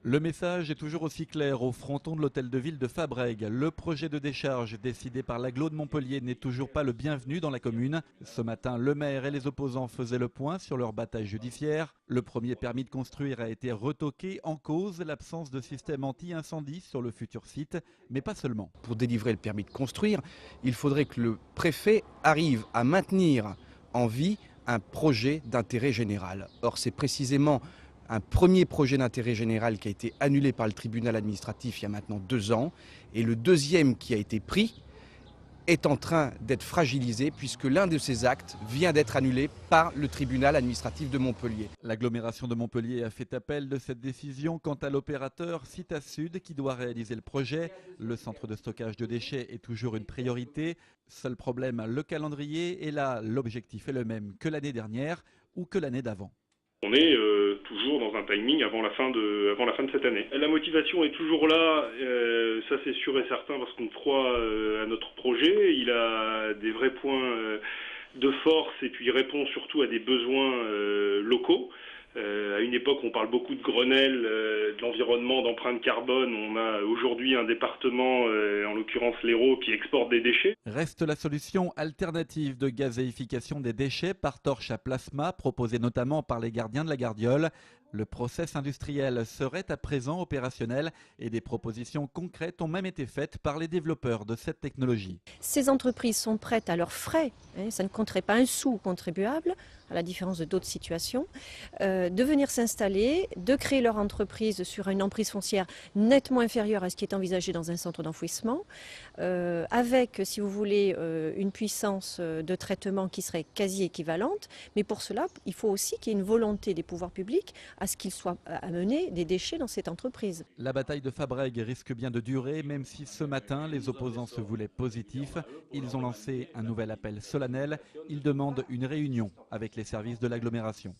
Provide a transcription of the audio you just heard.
Le message est toujours aussi clair au fronton de l'hôtel de ville de Fabrègues. Le projet de décharge décidé par l'agglo de Montpellier n'est toujours pas le bienvenu dans la commune. Ce matin, le maire et les opposants faisaient le point sur leur bataille judiciaire. Le premier permis de construire a été retoqué, en cause l'absence de système anti-incendie sur le futur site, mais pas seulement. Pour délivrer le permis de construire, il faudrait que le préfet arrive à maintenir en vie un projet d'intérêt général. Or, c'est précisément un premier projet d'intérêt général qui a été annulé par le tribunal administratif il y a maintenant 2 ans. Et le deuxième qui a été pris est en train d'être fragilisé puisque l'un de ces actes vient d'être annulé par le tribunal administratif de Montpellier. L'agglomération de Montpellier a fait appel de cette décision quant à l'opérateur Cita Sud qui doit réaliser le projet. Le centre de stockage de déchets est toujours une priorité. Seul problème, le calendrier, et là, l'objectif est le même que l'année dernière ou que l'année d'avant. On est toujours dans un timing avant la fin de cette année. La motivation est toujours là, ça c'est sûr et certain parce qu'on croit à notre projet. Il a des vrais points de force et puis il répond surtout à des besoins locaux. À une époque, on parle beaucoup de Grenelle, de l'environnement, d'empreinte carbone. On a aujourd'hui un département, en l'occurrence l'Hérault, qui exporte des déchets. Reste la solution alternative de gazéification des déchets par torche à plasma, proposée notamment par les gardiens de la Gardiole. Le process industriel serait à présent opérationnel et des propositions concrètes ont même été faites par les développeurs de cette technologie. Ces entreprises sont prêtes à leurs frais, ça ne compterait pas un sou contribuable, à la différence de d'autres situations, de venir s'installer, de créer leur entreprise sur une emprise foncière nettement inférieure à ce qui est envisagé dans un centre d'enfouissement, avec, si vous voulez, une puissance de traitement qui serait quasi équivalente. Mais pour cela, il faut aussi qu'il y ait une volonté des pouvoirs publics à ce qu'il soit amené des déchets dans cette entreprise. La bataille de Fabrègues risque bien de durer, même si ce matin, les opposants se voulaient positifs. Ils ont lancé un nouvel appel solennel. Ils demandent une réunion avec les services de l'agglomération.